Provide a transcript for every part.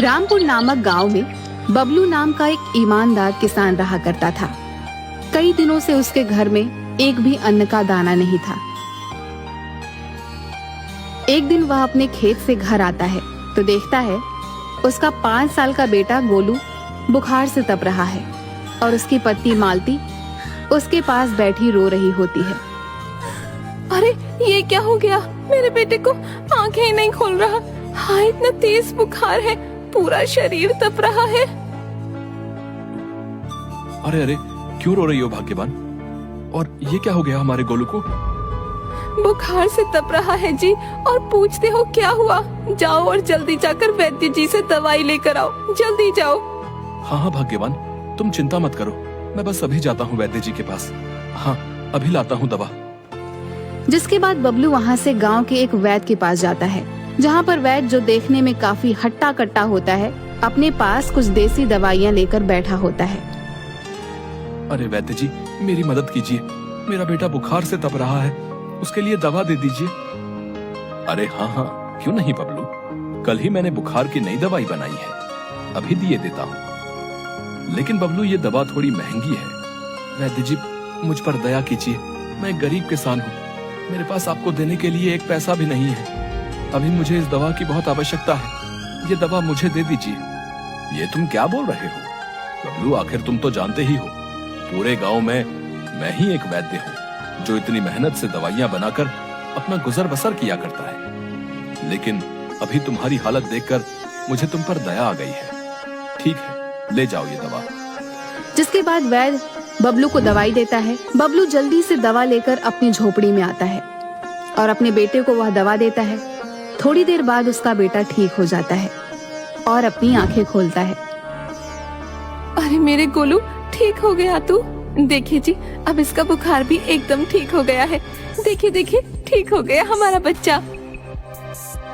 रामपुर नामक गांव में बबलू नाम का एक ईमानदार किसान रहा करता था। कई दिनों से उसके घर में एक भी अन्न का दाना नहीं था। एक दिन वह अपने खेत से घर आता है तो देखता है उसका 5 साल का बेटा गोलू बुखार से तप रहा है और उसकी पत्नी मालती उसके पास बैठी रो रही होती है। अरे ये क्या हो गया? मेरे बेटे को आंखें ही नहीं खोल रहा। हाँ, इतना तेज बुखार है, पूरा शरीर तप रहा है। अरे अरे, क्यों रो रही हो भाग्यवान? और ये क्या हो गया हमारे गोलू को? बुखार से तप रहा है जी, और पूछते हो क्या हुआ? जाओ और जल्दी जाकर वैद्य जी से दवाई लेकर आओ, जल्दी जाओ। हाँ हाँ भाग्यवान, तुम चिंता मत करो, मैं बस अभी जाता हूँ वैद्य जी के पास। हाँ, अभी लाता हूँ दवा। जिसके बाद बबलू वहाँ से गांव के एक वैद्य के पास जाता है, जहाँ पर वैद्य, जो देखने में काफी हट्टा कट्टा होता है, अपने पास कुछ देसी दवाइयाँ लेकर बैठा होता है। अरे वैद्य जी, मेरी मदद कीजिए, मेरा बेटा बुखार से तप रहा है, उसके लिए दवा दे दीजिए। अरे हाँ हाँ, क्यों नहीं बबलू, कल ही मैंने बुखार की नई दवाई बनाई है, अभी दिए देता हूँ। लेकिन बबलू, ये दवा थोड़ी महंगी है। वैद्य जी, मुझ पर दया कीजिए, मैं गरीब किसान हूँ, मेरे पास आपको देने के लिए एक पैसा भी नहीं है। अभी मुझे इस दवा की बहुत आवश्यकता है, ये दवा मुझे दे दीजिए। ये तुम क्या बोल रहे हो बबलू? आखिर तुम तो जानते ही हो, पूरे गांव में मैं ही एक वैद्य हूँ जो इतनी मेहनत से दवाइयाँ बनाकर अपना गुजर बसर किया करता है। लेकिन अभी तुम्हारी हालत देखकर मुझे तुम पर दया आ गई है। ठीक है, ले जाओ ये दवा। जिसके बाद वैद्य बबलू को दवाई देता है। बबलू जल्दी से दवा लेकर अपनी झोपड़ी में आता है और अपने बेटे को वह दवा देता है। थोड़ी देर बाद उसका बेटा ठीक हो जाता है और अपनी आंखें खोलता है। अरे मेरे गोलू, ठीक हो गया तू? देखिए जी, अब इसका बुखार भी एकदम ठीक हो गया है। देखिए देखिए, ठीक हो गया हमारा बच्चा।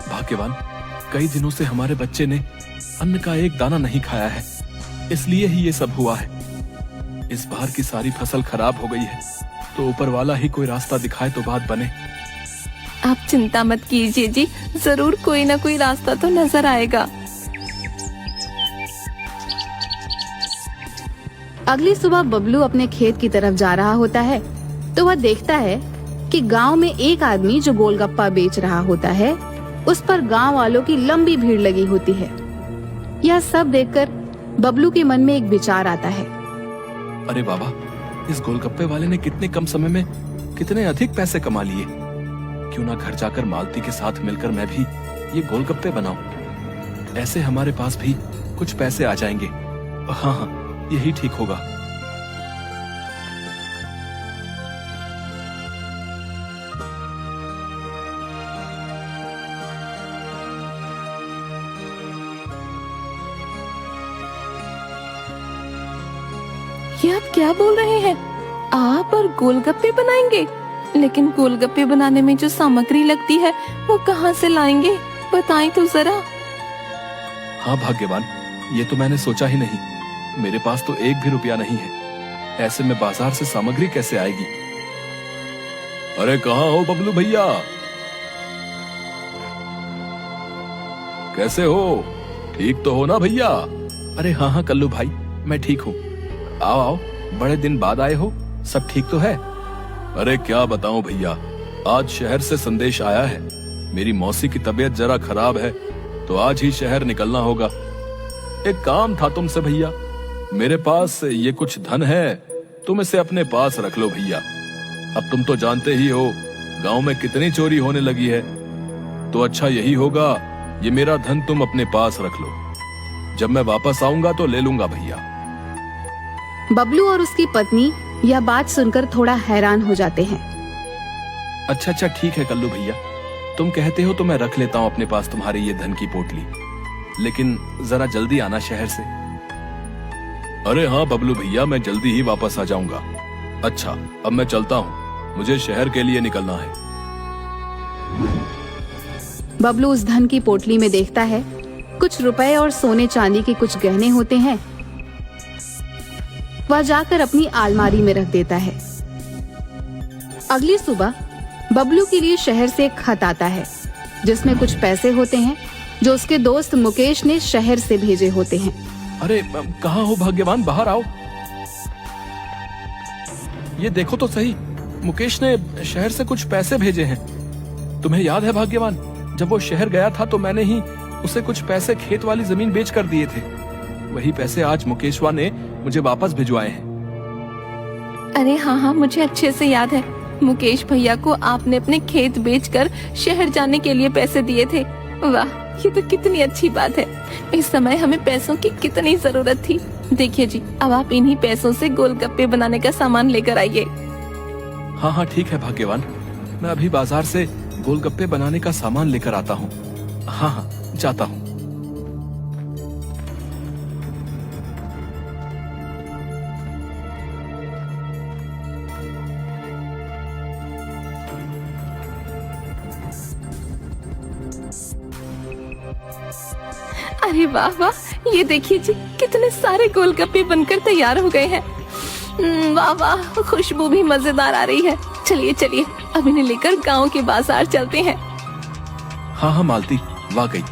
भाग्यवान, कई दिनों से हमारे बच्चे ने अन्न का एक दाना नहीं खाया है, इसलिए ही ये सब हुआ है। इस बार की सारी फसल खराब हो गई है, तो ऊपर वाला ही कोई रास्ता दिखाए तो बात बने। आप चिंता मत कीजिए जी, जरूर कोई ना कोई रास्ता तो नजर आएगा। अगली सुबह बबलू अपने खेत की तरफ जा रहा होता है तो वह देखता है कि गांव में एक आदमी जो गोलगप्पा बेच रहा होता है, उस पर गांव वालों की लंबी भीड़ लगी होती है। यह सब देखकर बबलू के मन में एक विचार आता है। अरे बाबा, इस गोलगप्पे वाले ने कितने कम समय में कितने अधिक पैसे कमा लिए। क्यों ना घर जाकर मालती के साथ मिलकर मैं भी ये गोलगप्पे बनाऊं, ऐसे हमारे पास भी कुछ पैसे आ जाएंगे। हाँ हाँ, यही ठीक होगा। ये आप क्या बोल रहे हैं? आप और गोलगप्पे बनाएंगे? लेकिन गोलगप्पे बनाने में जो सामग्री लगती है वो कहाँ से लाएंगे? बताएं तो जरा। हाँ भाग्यवान, ये तो मैंने सोचा ही नहीं। मेरे पास तो एक भी रुपया नहीं है, ऐसे में बाजार से सामग्री कैसे आएगी? अरे कहाँ हो बबलू भैया, कैसे हो? ठीक तो हो ना भैया? अरे हाँ हाँ कल्लू भाई, मैं ठीक हूँ। आओ आओ, बड़े दिन बाद आए हो, सब ठीक तो है? अरे क्या बताऊं भैया, आज शहर से संदेश आया है, मेरी मौसी की तबीयत जरा खराब है, तो आज ही शहर निकलना होगा। एक काम था तुमसे भैया, मेरे पास ये कुछ धन है, तुम इसे अपने पास रख लो भैया। अब तुम तो जानते ही हो गांव में कितनी चोरी होने लगी है, तो अच्छा यही होगा ये मेरा धन तुम अपने पास रख लो, जब मैं वापस आऊंगा तो ले लूंगा भैया। बबलू और उसकी पत्नी यह बात सुनकर थोड़ा हैरान हो जाते हैं। अच्छा अच्छा, ठीक है कल्लू भैया, तुम कहते हो तो मैं रख लेता हूँ अपने पास तुम्हारी ये धन की पोटली, लेकिन जरा जल्दी आना शहर से। अरे हाँ बबलू भैया, मैं जल्दी ही वापस आ जाऊंगा। अच्छा, अब मैं चलता हूँ, मुझे शहर के लिए निकलना है। बबलू उस धन की पोटली में देखता है कुछ रुपए और सोने चांदी के कुछ गहने होते हैं। वह जाकर अपनी अलमारी में रख देता है। अगली सुबह बबलू के लिए शहर से एक खत आता है जिसमें कुछ पैसे होते हैं जो उसके दोस्त मुकेश ने शहर से भेजे होते हैं। अरे कहाँ हो भाग्यवान, बाहर आओ। ये देखो तो सही, मुकेश ने शहर से कुछ पैसे भेजे हैं। तुम्हें याद है भाग्यवान, जब वो शहर गया था तो मैंने ही उसे कुछ पैसे खेत वाली जमीन बेच कर दिए थे। वही पैसे आज मुकेशवा ने मुझे वापस भिजवाए हैं। अरे हाँ, मुझे अच्छे से याद है। मुकेश भैया को आपने अपने खेत बेचकर शहर जाने के लिए पैसे दिए थे। वाह, ये तो कितनी अच्छी बात है। इस समय हमें पैसों की कितनी जरूरत थी। देखिए जी, अब आप इन्हीं पैसों से गोलगप्पे बनाने का सामान लेकर आइए। हाँ ठीक है भाग्यवान, मैं अभी बाजार से गोलगप्पे बनाने का सामान लेकर आता हूँ। हाँ जाता हूँ। अरे वाह वाह, ये देखिए जी, कितने सारे गोलगप्पे बनकर तैयार हो गए हैं। वाह वाह, खुशबू भी मजेदार आ रही है। चलिए चलिए, अब इन्हें लेकर गांव के बाजार चलते हैं। हाँ मालती, वाकई।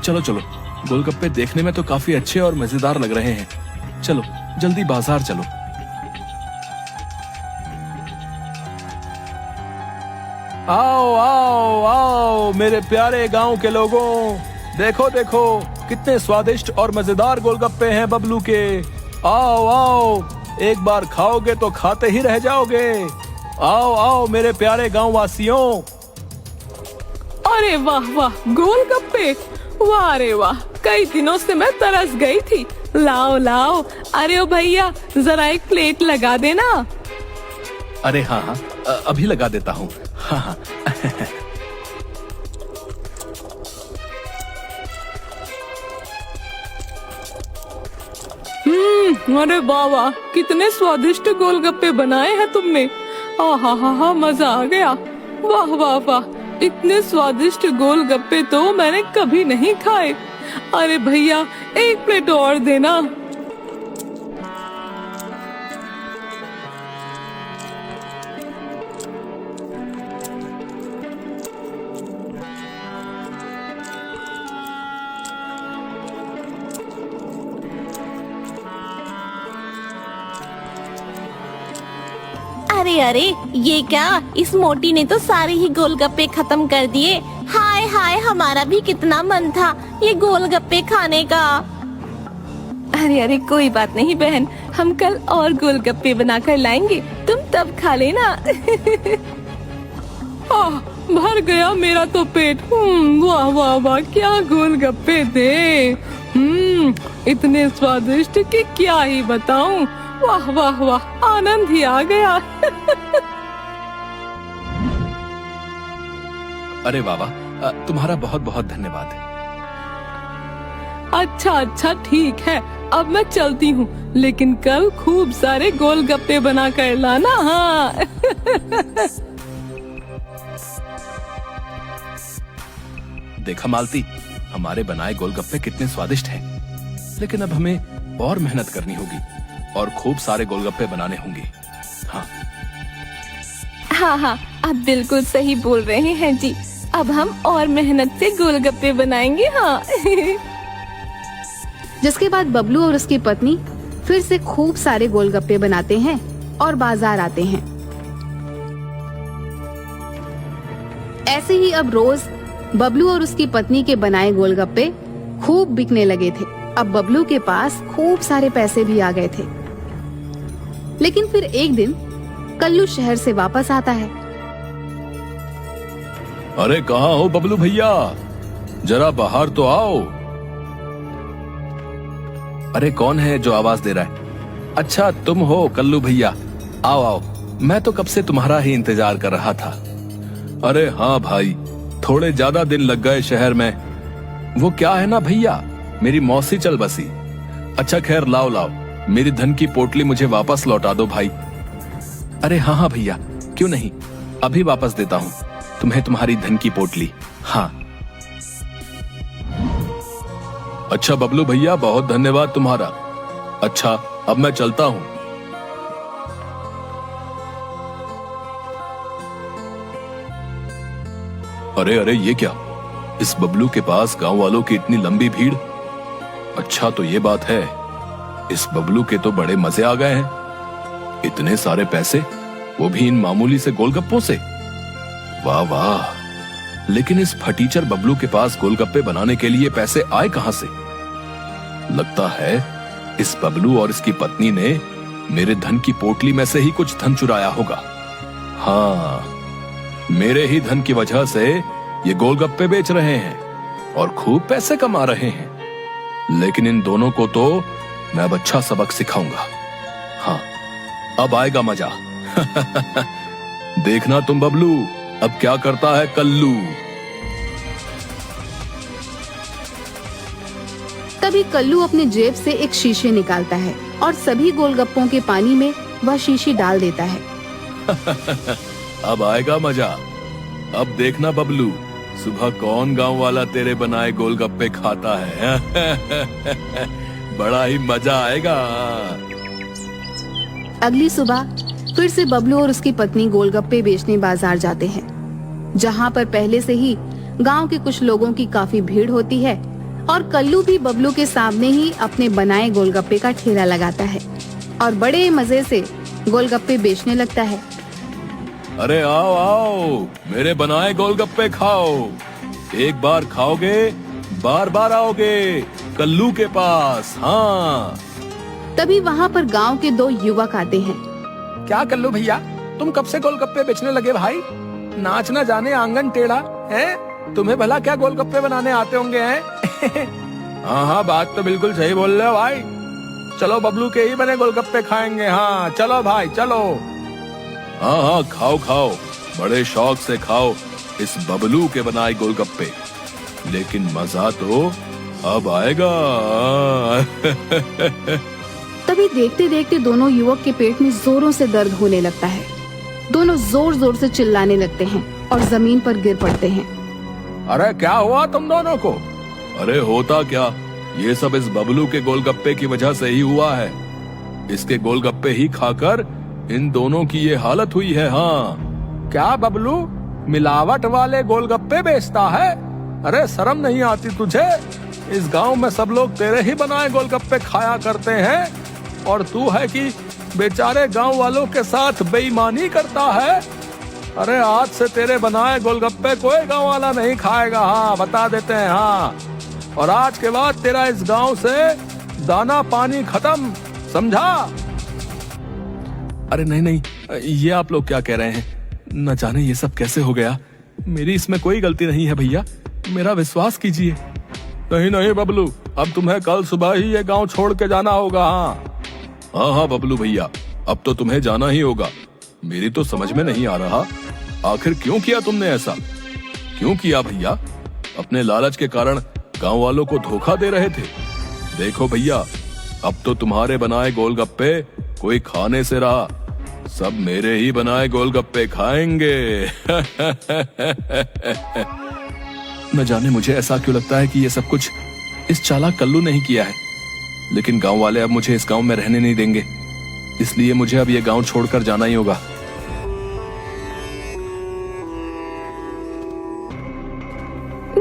चलो चलो, गोलगप्पे देखने में तो काफी अच्छे और मजेदार लग रहे हैं। चलो जल्दी बाजार चलो। आओ आओ आओ मेरे प्यारे गांव के लोगों, देखो देखो कितने स्वादिष्ट और मजेदार गोलगप्पे हैं बबलू के। आओ आओ, एक बार खाओगे तो खाते ही रह जाओगे। आओ आओ मेरे प्यारे गांव वासियों। अरे वाह वाह, गोलगप्पे, वाह रे वाह, कई दिनों से मैं तरस गई थी। लाओ लाओ, अरे ओ भैया, जरा एक प्लेट लगा देना। अरे हाँ, अभी लगा देता हूँ। हाँ अरे वाह वाह, कितने स्वादिष्ट गोलगप्पे बनाए हैं तुमने। आहा हा, मजा आ गया। वाह वाह वाह, इतने स्वादिष्ट गोलगप्पे तो मैंने कभी नहीं खाए। अरे भैया, एक प्लेट और देना। अरे अरे, ये क्या, इस मोटी ने तो सारे ही गोलगप्पे खत्म कर दिए। हाय हाय, हमारा भी कितना मन था ये गोलगप्पे खाने का। अरे अरे, कोई बात नहीं बहन, हम कल और गोलगप्पे बनाकर लाएंगे, तुम तब खा लेना। भर गया मेरा तो पेट। वाह वाह वाह, क्या गोलगप्पे थे। इतने स्वादिष्ट कि क्या ही बताऊं। वाह वाह वाह, आनंद ही आ गया। अरे वाह, तुम्हारा बहुत बहुत धन्यवाद। अच्छा ठीक है, अब मैं चलती हूँ, लेकिन कल खूब सारे गोलगप्पे बना कर लाना। हाँ। देखा मालती, हमारे बनाए गोलगप्पे कितने स्वादिष्ट हैं। लेकिन अब हमें और मेहनत करनी होगी और खूब सारे गोलगप्पे बनाने होंगे। हाँ, आप बिल्कुल सही बोल रहे हैं जी। अब हम और मेहनत से गोलगप्पे बनाएंगे। हाँ। जिसके बाद बबलू और उसकी पत्नी फिर से खूब सारे गोलगप्पे बनाते हैं और बाजार आते हैं। ऐसे ही अब रोज बबलू और उसकी पत्नी के बनाए गोलगप्पे खूब बिकने लगे थे। अब बबलू के पास खूब सारे पैसे भी आ गए थे। लेकिन फिर एक दिन कल्लू शहर से वापस आता है। अरे कहाँ हो बबलू भैया, जरा बाहर तो आओ। अरे कौन है जो आवाज दे रहा है? अच्छा तुम हो कल्लू भैया, आओ आओ, मैं तो कब से तुम्हारा ही इंतजार कर रहा था। अरे हाँ भाई, थोड़े ज्यादा दिन लग गए शहर में। वो क्या है ना भैया, मेरी मौसी चल बसी। अच्छा खैर, लाओ लाओ, मेरी धन की पोटली मुझे वापस लौटा दो भाई। अरे हाँ भैया, क्यों नहीं, अभी वापस देता हूँ तुम्हें तुम्हारी धन की पोटली। हाँ अच्छा बबलू भैया, बहुत धन्यवाद तुम्हारा। अच्छा अब मैं चलता हूँ। अरे अरे, ये क्या, इस बबलू के पास गांव वालों की इतनी लंबी भीड़। अच्छा तो ये बात है, इस बबलू के तो बड़े मजे आ गए हैं। इतने सारे पैसे, वो भी इन मामूली से गोलगप्पों से। वाह वाह, लेकिन इस फटीचर बबलू के पास गोलगप्पे बनाने के लिए पैसे आए कहां से? लगता है इस बबलू और इसकी पत्नी ने मेरे धन की पोटली में से ही कुछ धन चुराया होगा। हाँ, मेरे ही धन की वजह से ये गोलगप्पे बेच रहे हैं और खूब पैसे कमा रहे हैं। लेकिन इन दोनों को तो मैं अब अच्छा सबक सिखाऊंगा। हाँ, अब आएगा मजा। देखना तुम बबलू, अब क्या करता है कल्लू। तभी कल्लू अपने जेब से एक शीशे निकालता है और सभी गोलगप्पों के पानी में वह शीशी डाल देता है। अब आएगा मजा। अब देखना बबलू, सुबह कौन गांव वाला तेरे बनाए गोलगप्पे खाता है। बड़ा ही मजा आएगा। अगली सुबह फिर से बबलू और उसकी पत्नी गोलगप्पे बेचने बाजार जाते हैं, जहाँ पर पहले से ही गांव के कुछ लोगों की काफी भीड़ होती है और कल्लू भी बबलू के सामने ही अपने बनाए गोलगप्पे का ठेला लगाता है और बड़े मजे से गोलगप्पे बेचने लगता है। अरे आओ आओ, मेरे बनाए गोलगप्पे खाओ। एक बार खाओगे बार बार आओगे कल्लू के पास। हाँ। तभी वहाँ पर गांव के दो युवक आते हैं। क्या कल्लू भैया, तुम कब से गोलगप्पे बेचने लगे भाई? नाच ना जाने आंगन टेढ़ा है, तुम्हें भला क्या गोलगप्पे बनाने आते होंगे हैं? हाँ हाँ, बात तो बिल्कुल सही बोल रहे हो भाई। चलो बबलू के ही बने गोलगप्पे खाएंगे। हाँ चलो भाई चलो। हाँ हाँ, खाओ खाओ, बड़े शौक से खाओ इस बबलू के बनाए गोलगप्पे। लेकिन मजा तो अब आएगा। तभी देखते देखते दोनों युवक के पेट में जोरों से दर्द होने लगता है। दोनों जोर जोर से चिल्लाने लगते हैं और जमीन पर गिर पड़ते हैं। अरे क्या हुआ तुम दोनों को? अरे होता क्या, ये सब इस बबलू के गोलगप्पे की वजह से ही हुआ है। इसके गोलगप्पे ही खाकर इन दोनों की ये हालत हुई है। हाँ। क्या बबलू मिलावट वाले गोलगप्पे बेचता है? अरे शर्म नहीं आती तुझे? इस गांव में सब लोग तेरे ही बनाए गोलगप्पे खाया करते हैं और तू है कि बेचारे गांव वालों के साथ बेईमानी करता है। अरे आज से तेरे बनाए गोलगप्पे कोई गांव वाला नहीं खाएगा। हाँ बता देते हैं। हाँ, और आज के बाद तेरा इस गांव से दाना पानी खत्म, समझा? अरे नहीं नहीं, ये आप लोग क्या कह रहे हैं? न जाने ये सब कैसे हो गया। मेरी इसमें कोई गलती नहीं है भैया, मेरा विश्वास कीजिए। नहीं नहीं बबलू, अब तुम्हें कल सुबह ही ये गांव छोड़ के जाना होगा। हाँ हाँ बबलू भैया, अब तो तुम्हें जाना ही होगा। मेरी तो समझ में नहीं आ रहा, आखिर क्यों किया तुमने ऐसा? क्यों किया भैया? अपने लालच के कारण गांव वालों को धोखा दे रहे थे। देखो भैया, अब तो तुम्हारे बनाए गोलगप्पे कोई खाने से रहा, सब मेरे ही बनाए गोलगप्पे खाएंगे। न जाने मुझे ऐसा क्यों लगता है कि ये सब कुछ इस चालाक कल्लू ने ही किया है। लेकिन गांव वाले अब मुझे इस गांव में रहने नहीं देंगे, इसलिए मुझे अब ये गांव छोड़कर जाना ही होगा।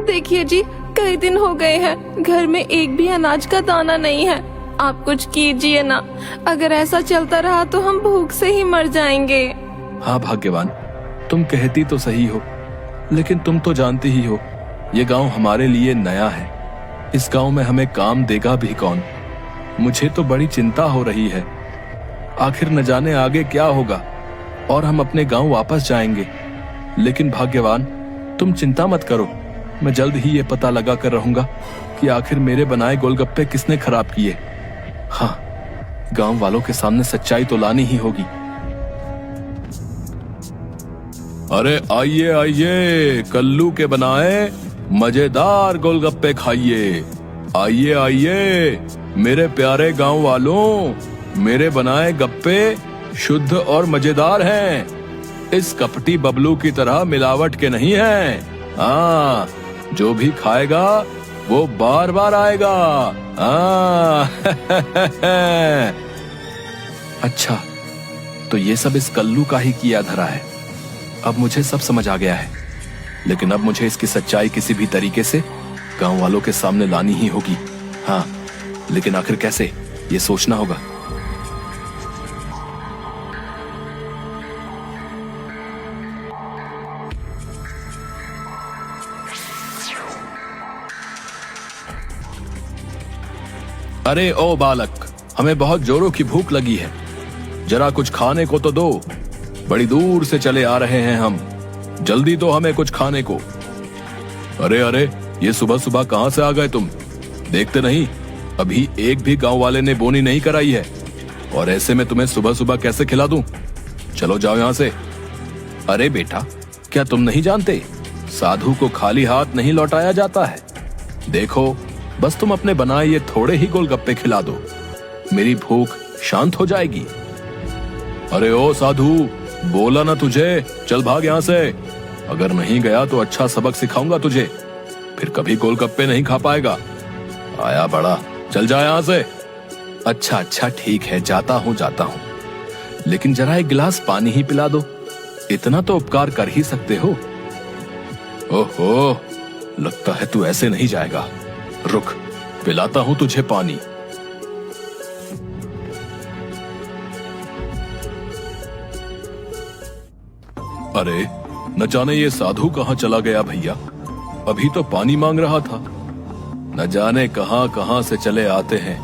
देखिए जी, कई दिन हो गए हैं, घर में एक भी अनाज का दाना नहीं है। आप कुछ कीजिए ना, अगर ऐसा चलता रहा तो हम भूख से ही मर जाएंगे। हाँ भाग्यवान, तुम कहती तो सही हो, लेकिन तुम तो जानती ही हो ये गांव हमारे लिए नया है। इस गांव में हमें काम देगा भी कौन? मुझे तो बड़ी चिंता हो रही है। आखिर न जाने आगे क्या होगा और हम अपने गांव वापस जाएंगे। लेकिन भाग्यवान, तुम चिंता मत करो, मैं जल्द ही ये पता लगा कर रहूंगा कि आखिर मेरे बनाए गोलगप्पे किसने खराब किए। हाँ, गांव वालों के सामने सच्चाई तो लानी ही होगी। अरे आइए आइए, कल्लू के बनाए मजेदार गोलगप्पे खाइए। आइए आइए मेरे प्यारे गांव वालों, मेरे बनाए गप्पे शुद्ध और मजेदार हैं। इस कपटी बबलू की तरह मिलावट के नहीं हैं। हाँ, जो भी खाएगा वो बार बार आएगा। हाँ। अच्छा, तो ये सब इस कल्लू का ही किया धरा है। अब मुझे सब समझ आ गया है। लेकिन अब मुझे इसकी सच्चाई किसी भी तरीके से गांव वालों के सामने लानी ही होगी। हाँ, लेकिन आखिर कैसे, ये सोचना होगा। अरे ओ बालक, हमें बहुत जोरों की भूख लगी है, जरा कुछ खाने को तो दो। बड़ी दूर से चले आ रहे हैं हम, जल्दी दो हमें कुछ खाने को। अरे अरे, ये सुबह सुबह कहां से आ गए तुम? देखते नहीं अभी एक भी गांव वाले ने बोनी नहीं कराई है, और ऐसे में तुम्हें सुबह सुबह कैसे खिला दूं? चलो जाओ यहां से। अरे बेटा, क्या तुम नहीं जानते, साधु को खाली हाथ नहीं लौटाया जाता है। देखो, बस तुम अपने बनाए ये थोड़े ही गोलगप्पे खिला दो, मेरी भूख शांत हो जाएगी। अरे ओ साधु, बोला ना तुझे, चल भाग यहां से। अगर नहीं गया तो अच्छा सबक सिखाऊंगा तुझे, फिर कभी गोलगप्पे नहीं खा पाएगा। आया बड़ा, चल जा यहां से। अच्छा अच्छा ठीक है, जाता हूं, लेकिन जरा एक गिलास पानी ही पिला दो, इतना तो उपकार कर ही सकते हो। ओहो, लगता है तू ऐसे नहीं जाएगा। रुक, पिलाता हूं तुझे पानी। अरे न जाने ये साधु कहां चला गया भैया, अभी तो पानी मांग रहा था। न जाने कहां कहां से चले आते हैं।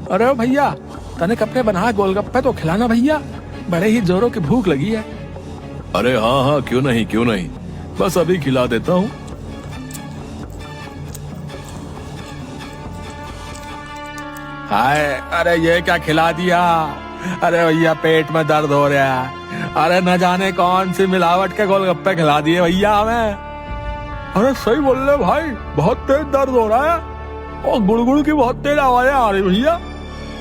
अरे ओ भैया, तने कपड़े बना गोलगप्पे तो खिलाना भैया, बड़े ही जोरों की भूख लगी है। अरे हाँ हाँ, क्यों नहीं, बस अभी खिला देता हूं। हाय, अरे ये क्या खिला दिया? अरे भैया, पेट में दर्द हो रहा है। अरे न जाने कौन सी मिलावट के गोलगप्पे खिला दिए भैया हमें। अरे सही बोल रहे भाई, बहुत तेज दर्द हो रहा है और गुड़गुड़ की बहुत तेज आवाजें आ रही भैया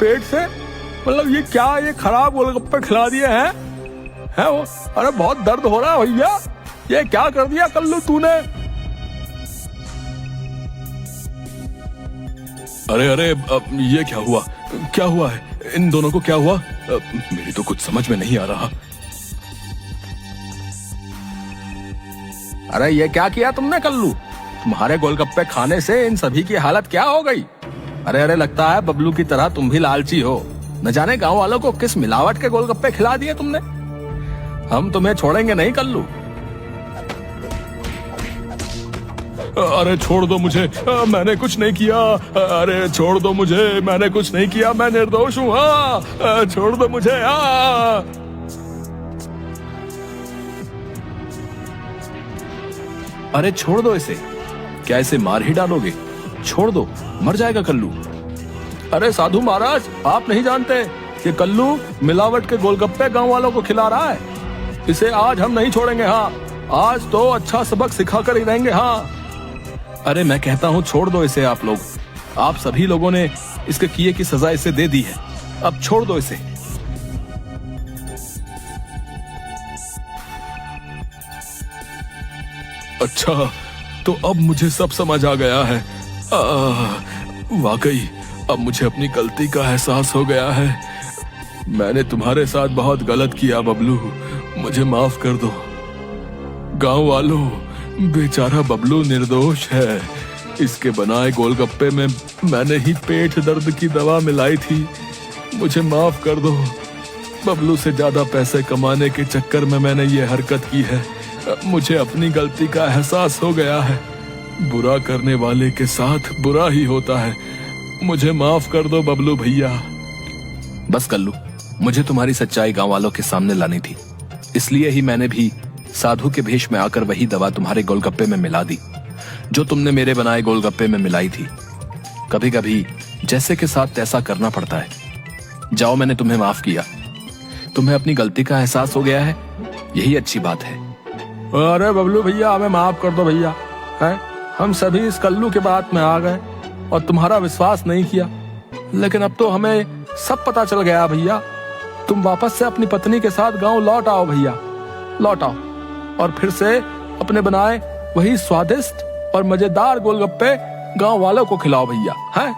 पेट से। मतलब ये क्या, ये खराब गोलगप्पे खिला दिए हैं वो? अरे बहुत दर्द हो रहा है भैया, ये क्या कर दिया कल्लू तूने? अरे अरे, ये क्या हुआ है? इन दोनों को क्या हुआ? मेरी तो कुछ समझ में नहीं आ रहा। अरे ये क्या किया तुमने कल्लू? तुम्हारे गोलगप्पे खाने से इन सभी की हालत क्या हो गई? अरे अरे, लगता है बबलू की तरह तुम भी लालची हो। न जाने गांव वालों को किस मिलावट के गोलगप्पे खिला दिए तुमने। हम तुम्हें छोड़ेंगे नहीं कल्लू। अरे छोड़ दो मुझे, मैंने कुछ नहीं किया। अरे छोड़ दो मुझे, मैंने कुछ नहीं किया, मैं निर्दोष हूँ। हाँ, छोड़ दो मुझे। हाँ, अरे छोड़ दो इसे, क्या इसे मार ही डालोगे? छोड़ दो, मर जाएगा कल्लू। अरे साधु महाराज, आप नहीं जानते कि कल्लू मिलावट के गोलगप्पे गांव वालों को खिला रहा है। इसे आज हम नहीं छोड़ेंगे। हाँ, आज तो अच्छा सबक सिखा कर ही रहेंगे। हाँ, अरे मैं कहता हूँ छोड़ दो इसे। आप लोग, आप सभी लोगों ने इसके किए की सजा इसे दे दी है, अब छोड़ दो इसे। अच्छा, तो अब मुझे सब समझ आ गया है। वाकई अब मुझे अपनी गलती का एहसास हो गया है। मैंने तुम्हारे साथ बहुत गलत किया बबलू, मुझे माफ कर दो। गांव वालों, बेचारा बबलू निर्दोष है। इसके बनाए गोलगप्पे में मैंने ही पेट दर्द की दवा मिलाई थी, मुझे माफ कर दो। बबलू से ज्यादा पैसे कमाने के चक्कर में मैंने ये हरकत की है। मुझे अपनी गलती का एहसास हो गया है। बुरा करने वाले के साथ बुरा ही होता है। मुझे माफ कर दो बबलू भैया। बस कल्लू, मुझे तुम्हारी सच्चाई गांव वालों के सामने लानी थी, इसलिए ही मैंने भी साधु के भेष में आकर वही दवा तुम्हारे गोलगप्पे में मिला दी जो तुमने मेरे बनाए गोलगप्पे में मिलाई थी। कभी कभी जैसे के साथ तैसा करना पड़ता है। जाओ, मैंने तुम्हें माफ किया, तुम्हें अपनी गलती का एहसास हो गया है, यही अच्छी बात है। अरे बबलू भैया, हमें माफ कर दो भैया। है, हम सभी इस कल्लू के बात में आ गए और तुम्हारा विश्वास नहीं किया, लेकिन अब तो हमें सब पता चल गया भैया। तुम वापस से अपनी पत्नी के साथ गांव लौट आओ भैया, लौट आओ और फिर से अपने बनाए वही स्वादिष्ट और मजेदार गोलगप्पे गांव वालों को खिलाओ भैया। हैं?